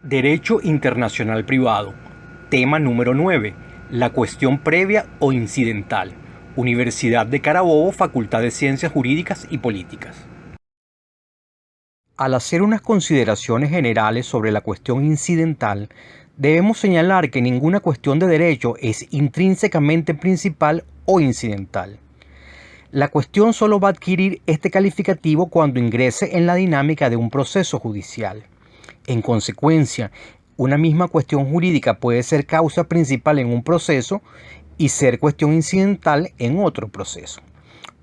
Derecho Internacional Privado. Tema número 9. La cuestión previa o incidental. Universidad de Carabobo, Facultad de Ciencias Jurídicas y Políticas. Al hacer unas consideraciones generales sobre la cuestión incidental, debemos señalar que ninguna cuestión de derecho es intrínsecamente principal o incidental. La cuestión solo va a adquirir este calificativo cuando ingrese en la dinámica de un proceso judicial. En consecuencia, una misma cuestión jurídica puede ser causa principal en un proceso y ser cuestión incidental en otro proceso.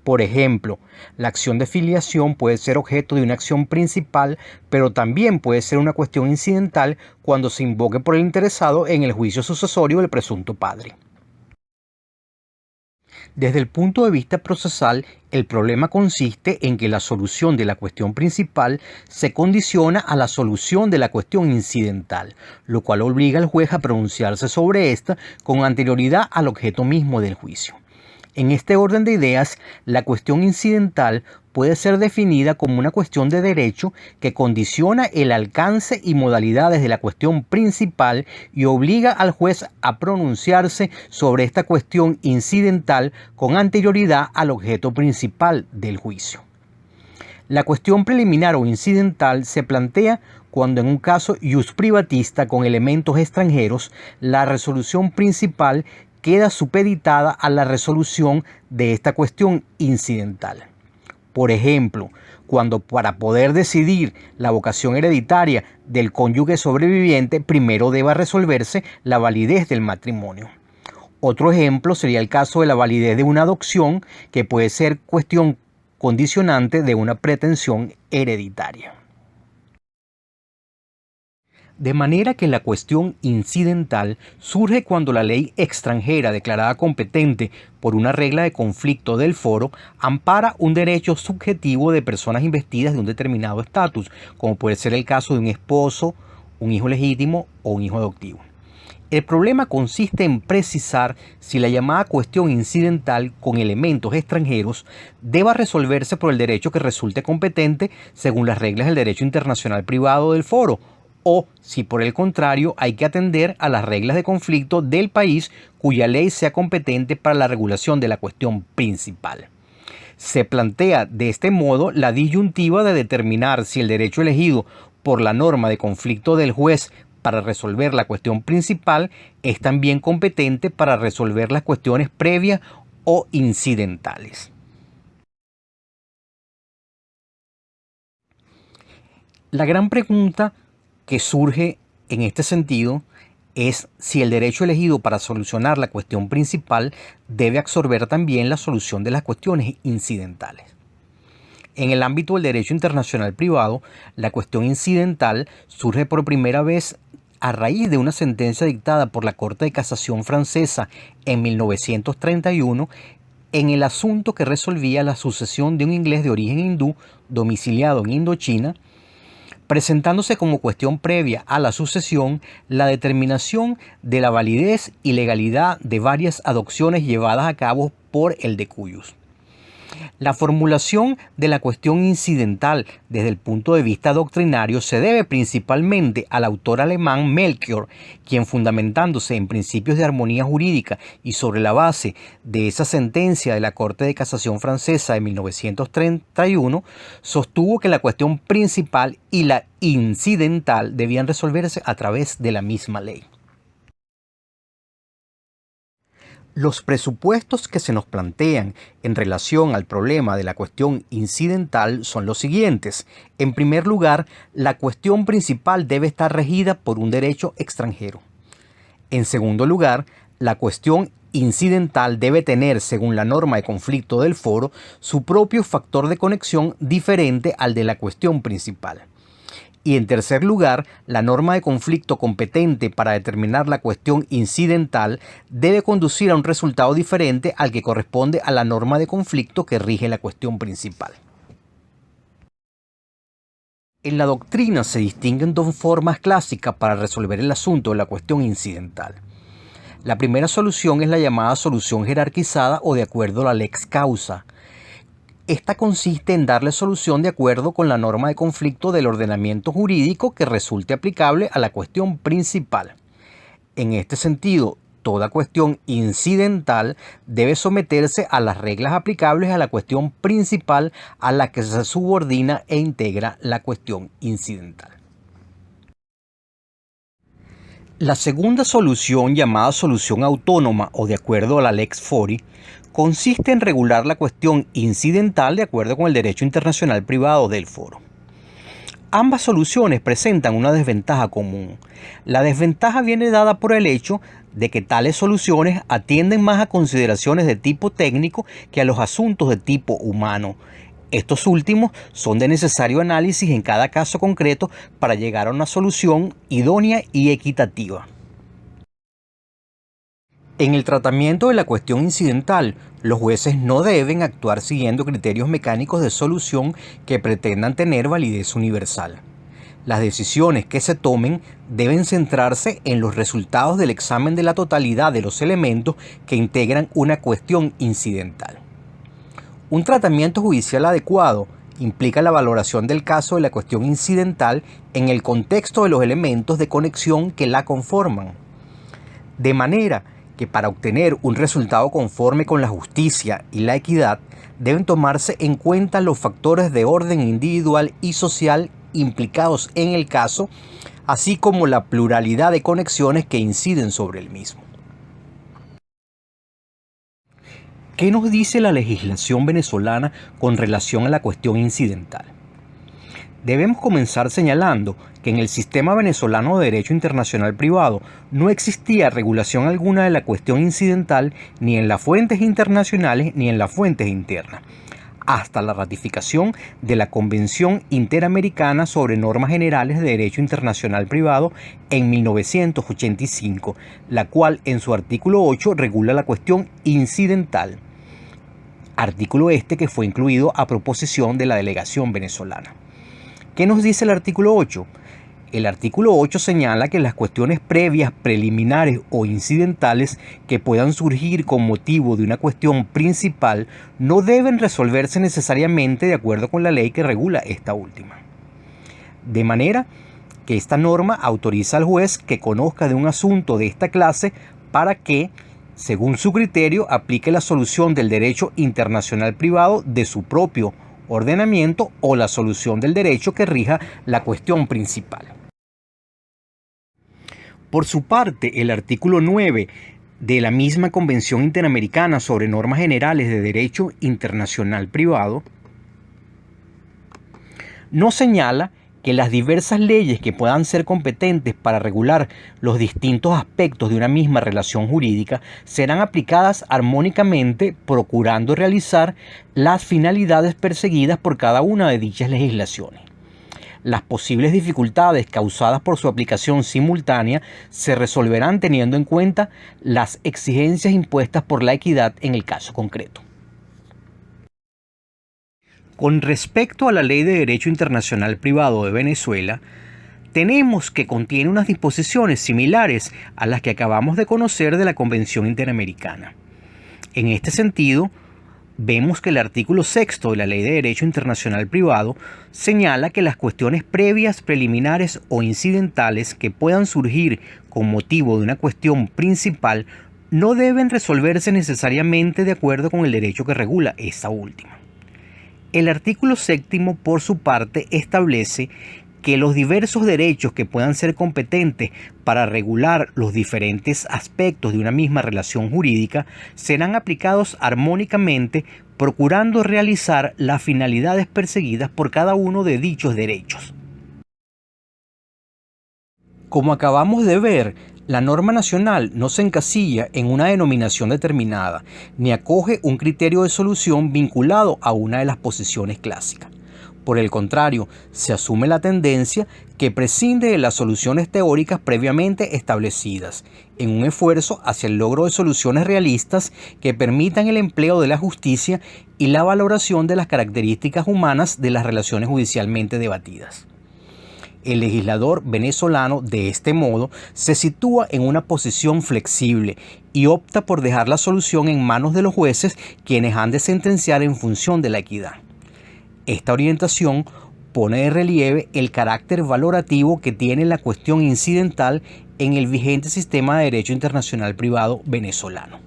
Por ejemplo, la acción de filiación puede ser objeto de una acción principal, pero también puede ser una cuestión incidental cuando se invoque por el interesado en el juicio sucesorio del presunto padre. Desde el punto de vista procesal, el problema consiste en que la solución de la cuestión principal se condiciona a la solución de la cuestión incidental, lo cual obliga al juez a pronunciarse sobre esta con anterioridad al objeto mismo del juicio. En este orden de ideas, la cuestión incidental puede ser definida como una cuestión de derecho que condiciona el alcance y modalidades de la cuestión principal y obliga al juez a pronunciarse sobre esta cuestión incidental con anterioridad al objeto principal del juicio. La cuestión preliminar o incidental se plantea cuando en un caso ius privatista con elementos extranjeros, la resolución principal queda supeditada a la resolución de esta cuestión incidental. Por ejemplo, cuando para poder decidir la vocación hereditaria del cónyuge sobreviviente, primero deba resolverse la validez del matrimonio. Otro ejemplo sería el caso de la validez de una adopción, que puede ser cuestión condicionante de una pretensión hereditaria. De manera que la cuestión incidental surge cuando la ley extranjera declarada competente por una regla de conflicto del foro ampara un derecho subjetivo de personas investidas de un determinado estatus, como puede ser el caso de un esposo, un hijo legítimo o un hijo adoptivo. El problema consiste en precisar si la llamada cuestión incidental con elementos extranjeros deba resolverse por el derecho que resulte competente según las reglas del derecho internacional privado del foro, o si por el contrario hay que atender a las reglas de conflicto del país cuya ley sea competente para la regulación de la cuestión principal. Se plantea de este modo la disyuntiva de determinar si el derecho elegido por la norma de conflicto del juez para resolver la cuestión principal es también competente para resolver las cuestiones previas o incidentales. La gran pregunta que surge en este sentido es si el derecho elegido para solucionar la cuestión principal debe absorber también la solución de las cuestiones incidentales. En el ámbito del derecho internacional privado, la cuestión incidental surge por primera vez a raíz de una sentencia dictada por la Corte de Casación francesa en 1931 en el asunto que resolvía la sucesión de un inglés de origen hindú domiciliado en Indochina, presentándose como cuestión previa a la sucesión la determinación de la validez y legalidad de varias adopciones llevadas a cabo por el de cuyos. La formulación de la cuestión incidental desde el punto de vista doctrinario se debe principalmente al autor alemán Melchior, quien, fundamentándose en principios de armonía jurídica y sobre la base de esa sentencia de la Corte de Casación francesa de 1931, sostuvo que la cuestión principal y la incidental debían resolverse a través de la misma ley. Los presupuestos que se nos plantean en relación al problema de la cuestión incidental son los siguientes. En primer lugar, la cuestión principal debe estar regida por un derecho extranjero. En segundo lugar, la cuestión incidental debe tener, según la norma de conflicto del foro, su propio factor de conexión diferente al de la cuestión principal. Y en tercer lugar, la norma de conflicto competente para determinar la cuestión incidental debe conducir a un resultado diferente al que corresponde a la norma de conflicto que rige la cuestión principal. En la doctrina se distinguen dos formas clásicas para resolver el asunto de la cuestión incidental. La primera solución es la llamada solución jerarquizada o de acuerdo a la lex causa, Esta consiste en darle solución de acuerdo con la norma de conflicto del ordenamiento jurídico que resulte aplicable a la cuestión principal. En este sentido, toda cuestión incidental debe someterse a las reglas aplicables a la cuestión principal a la que se subordina e integra la cuestión incidental. La segunda solución, llamada solución autónoma o de acuerdo a la Lex Fori, consiste en regular la cuestión incidental de acuerdo con el derecho internacional privado del foro. Ambas soluciones presentan una desventaja común. La desventaja viene dada por el hecho de que tales soluciones atienden más a consideraciones de tipo técnico que a los asuntos de tipo humano. Estos últimos son de necesario análisis en cada caso concreto para llegar a una solución idónea y equitativa. En el tratamiento de la cuestión incidental, los jueces no deben actuar siguiendo criterios mecánicos de solución que pretendan tener validez universal. Las decisiones que se tomen deben centrarse en los resultados del examen de la totalidad de los elementos que integran una cuestión incidental. Un tratamiento judicial adecuado implica la valoración del caso de la cuestión incidental en el contexto de los elementos de conexión que la conforman. De manera que para obtener un resultado conforme con la justicia y la equidad, deben tomarse en cuenta los factores de orden individual y social implicados en el caso, así como la pluralidad de conexiones que inciden sobre el mismo. ¿Qué nos dice la legislación venezolana con relación a la cuestión incidental? Debemos comenzar señalando que en el sistema venezolano de derecho internacional privado no existía regulación alguna de la cuestión incidental ni en las fuentes internacionales ni en las fuentes internas, hasta la ratificación de la Convención Interamericana sobre Normas Generales de Derecho Internacional Privado en 1985, la cual en su artículo 8 regula la cuestión incidental, artículo este que fue incluido a proposición de la delegación venezolana. ¿Qué nos dice el artículo 8? El artículo 8 señala que las cuestiones previas, preliminares o incidentales que puedan surgir con motivo de una cuestión principal no deben resolverse necesariamente de acuerdo con la ley que regula esta última. De manera que esta norma autoriza al juez que conozca de un asunto de esta clase para que, según su criterio, aplique la solución del derecho internacional privado de su propio ordenamiento o la solución del derecho que rija la cuestión principal. Por su parte, el artículo 9 de la misma Convención Interamericana sobre Normas Generales de Derecho Internacional Privado nos señala que las diversas leyes que puedan ser competentes para regular los distintos aspectos de una misma relación jurídica serán aplicadas armónicamente, procurando realizar las finalidades perseguidas por cada una de dichas legislaciones. Las posibles dificultades causadas por su aplicación simultánea se resolverán teniendo en cuenta las exigencias impuestas por la equidad en el caso concreto. Con respecto a la Ley de Derecho Internacional Privado de Venezuela, tenemos que contiene unas disposiciones similares a las que acabamos de conocer de la Convención Interamericana. En este sentido, vemos que el artículo 6 de la Ley de Derecho Internacional Privado señala que las cuestiones previas, preliminares o incidentales que puedan surgir con motivo de una cuestión principal no deben resolverse necesariamente de acuerdo con el derecho que regula esta última. El artículo 7, por su parte, establece que los diversos derechos que puedan ser competentes para regular los diferentes aspectos de una misma relación jurídica serán aplicados armónicamente, procurando realizar las finalidades perseguidas por cada uno de dichos derechos. Como acabamos de ver, la norma nacional no se encasilla en una denominación determinada, ni acoge un criterio de solución vinculado a una de las posiciones clásicas. Por el contrario, se asume la tendencia que prescinde de las soluciones teóricas previamente establecidas, en un esfuerzo hacia el logro de soluciones realistas que permitan el empleo de la justicia y la valoración de las características humanas de las relaciones judicialmente debatidas. El legislador venezolano, de este modo, se sitúa en una posición flexible y opta por dejar la solución en manos de los jueces, quienes han de sentenciar en función de la equidad. Esta orientación pone de relieve el carácter valorativo que tiene la cuestión incidental en el vigente sistema de derecho internacional privado venezolano.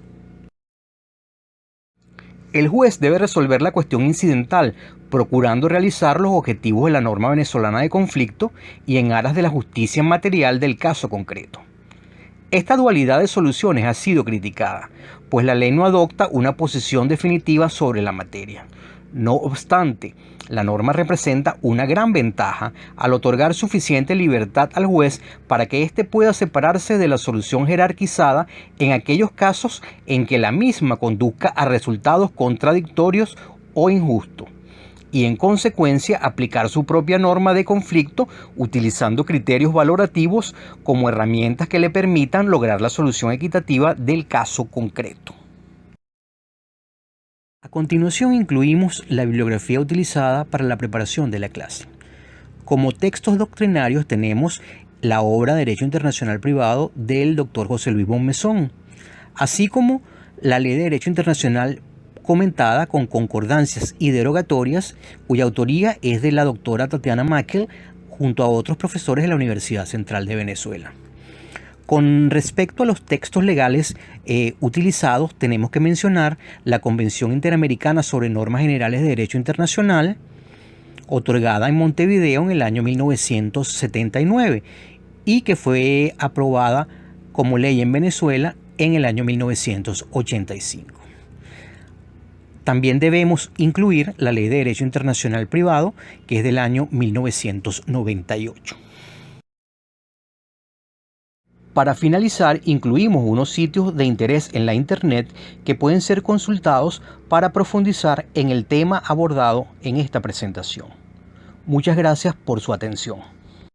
El juez debe resolver la cuestión incidental, procurando realizar los objetivos de la norma venezolana de conflicto y en aras de la justicia material del caso concreto. Esta dualidad de soluciones ha sido criticada, pues la ley no adopta una posición definitiva sobre la materia. No obstante, la norma representa una gran ventaja al otorgar suficiente libertad al juez para que éste pueda separarse de la solución jerarquizada en aquellos casos en que la misma conduzca a resultados contradictorios o injustos, y en consecuencia aplicar su propia norma de conflicto utilizando criterios valorativos como herramientas que le permitan lograr la solución equitativa del caso concreto. A continuación incluimos la bibliografía utilizada para la preparación de la clase. Como textos doctrinarios tenemos la obra Derecho Internacional Privado del Dr. José Luis Bonmezón, así como la Ley de Derecho Internacional comentada con concordancias y derogatorias, cuya autoría es de la doctora Tatiana Mackel, junto a otros profesores de la Universidad Central de Venezuela. Con respecto a los textos legales utilizados, tenemos que mencionar la Convención Interamericana sobre Normas Generales de Derecho Internacional, otorgada en Montevideo en el año 1979 y que fue aprobada como ley en Venezuela en el año 1985. También debemos incluir la Ley de Derecho Internacional Privado, que es del año 1998. Para finalizar, incluimos unos sitios de interés en la Internet que pueden ser consultados para profundizar en el tema abordado en esta presentación. Muchas gracias por su atención.